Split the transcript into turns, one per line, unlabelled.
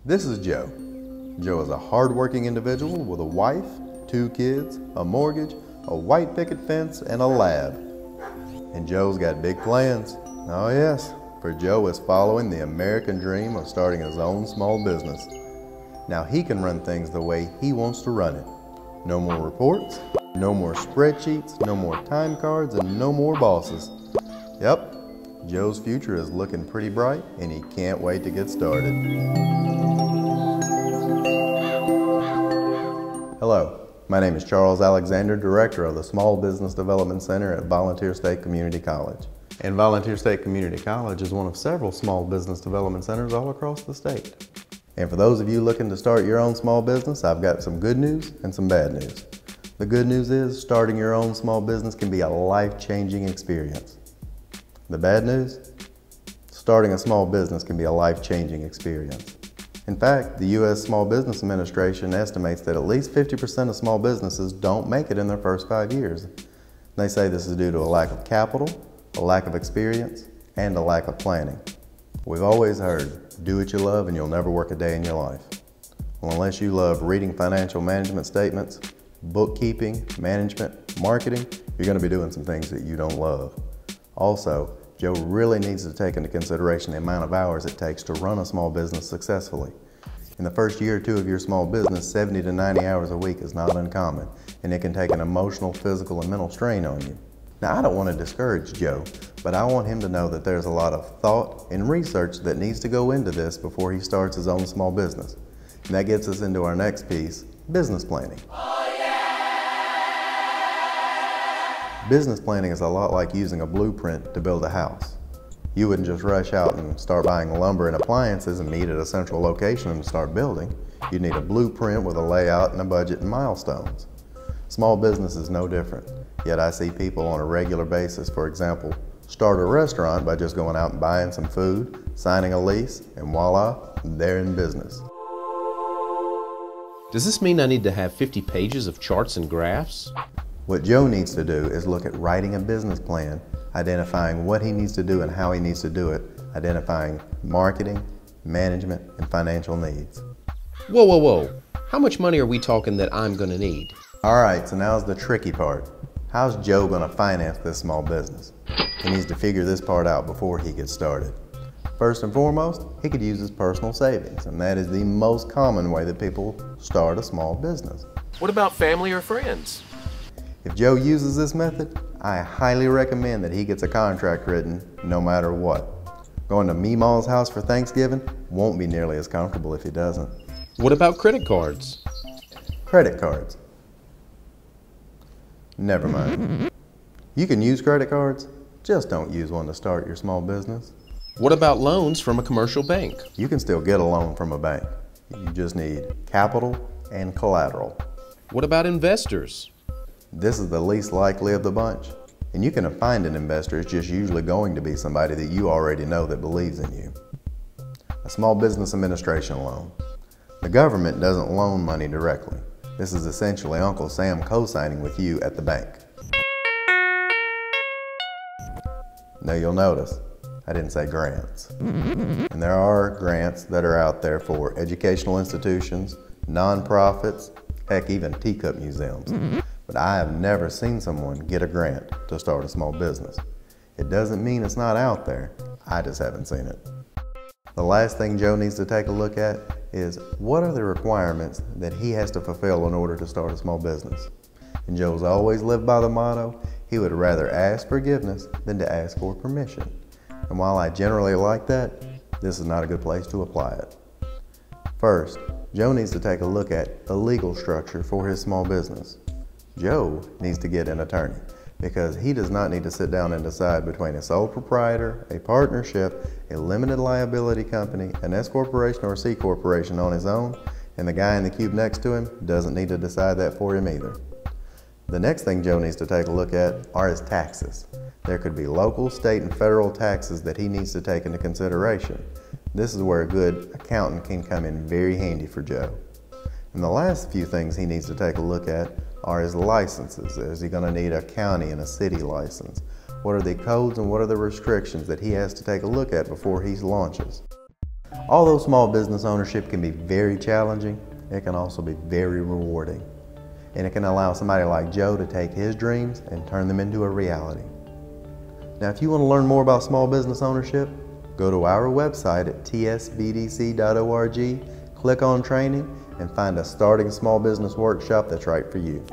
This is Joe. Joe is a hard-working individual with a wife, 2 kids, a mortgage, a white picket fence, and a lab. And Joe's got big plans. Oh yes, for Joe is following the American dream of starting his own small business. Now he can run things the way he wants to run it. No more reports, no more spreadsheets, no more time cards, and no more bosses. Yep, Joe's future is looking pretty bright, and he can't wait to get started. Hello, my name is Charles Alexander, Director of the Small Business Development Center at Volunteer State Community College. And Volunteer State Community College is one of several small business development centers all across the state. And for those of you looking to start your own small business, I've got some good news and some bad news. The good news is starting your own small business can be a life-changing experience. The bad news? Starting a small business can be a life-changing experience. In fact, the U.S. Small Business Administration estimates that at least 50% of small businesses don't make it in their first 5 years. They say this is due to a lack of capital, a lack of experience, and a lack of planning. We've always heard, do what you love and you'll never work a day in your life. Well, unless you love reading financial management statements, bookkeeping, management, marketing, you're going to be doing some things that you don't love. Also, Joe really needs to take into consideration the amount of hours it takes to run a small business successfully. In the first year or two of your small business, 70 to 90 hours a week is not uncommon, and it can take an emotional, physical, and mental strain on you. Now, I don't want to discourage Joe, but I want him to know that there's a lot of thought and research that needs to go into this before he starts his own small business. And that gets us into our next piece, business planning. Business planning is a lot like using a blueprint to build a house. You wouldn't just rush out and start buying lumber and appliances and meet at a central location and start building. You'd need a blueprint with a layout and a budget and milestones. Small business is no different, yet I see people on a regular basis, for example, start a restaurant by just going out and buying some food, signing a lease, and voila, they're in business.
Does this mean I need to have 50 pages of charts and graphs?
What Joe needs to do is look at writing a business plan, identifying what he needs to do and how he needs to do it, identifying marketing, management, and financial needs.
Whoa, whoa, whoa. How much money are we talking that I'm going to need?
All right, so now's the tricky part. How's Joe going to finance this small business? He needs to figure this part out before he gets started. First and foremost, he could use his personal savings, and that is the most common way that people start a small business.
What about family or friends?
If Joe uses this method, I highly recommend that he gets a contract written no matter what. Going to Meemaw's house for Thanksgiving won't be nearly as comfortable if he doesn't.
What about credit cards?
Credit cards. Never mind. You can use credit cards, just don't use one to start your small business.
What about loans from a commercial bank?
You can still get a loan from a bank. You just need capital and collateral.
What about investors?
This is the least likely of the bunch. And you can find an investor, it's just usually going to be somebody that you already know that believes in you. A small business administration loan. The government doesn't loan money directly. This is essentially Uncle Sam co-signing with you at the bank. Now you'll notice, I didn't say grants. And there are grants that are out there for educational institutions, nonprofits, heck, even teacup museums. But I have never seen someone get a grant to start a small business. It doesn't mean it's not out there, I just haven't seen it. The last thing Joe needs to take a look at is what are the requirements that he has to fulfill in order to start a small business. And Joe's always lived by the motto, he would rather ask forgiveness than to ask for permission. And while I generally like that, this is not a good place to apply it. First, Joe needs to take a look at the legal structure for his small business. Joe needs to get an attorney because he does not need to sit down and decide between a sole proprietor, a partnership, a limited liability company, an S corporation or a C corporation on his own, and the guy in the cube next to him doesn't need to decide that for him either. The next thing Joe needs to take a look at are his taxes. There could be local, state, and federal taxes that he needs to take into consideration. This is where a good accountant can come in very handy for Joe. And the last few things he needs to take a look at are his licenses. Is he going to need a county and a city license? What are the codes and what are the restrictions that he has to take a look at before he launches? Although small business ownership can be very challenging, it can also be very rewarding. And it can allow somebody like Joe to take his dreams and turn them into a reality. Now, if you want to learn more about small business ownership, go to our website at tsbdc.org, click on training, and find a starting small business workshop that's right for you.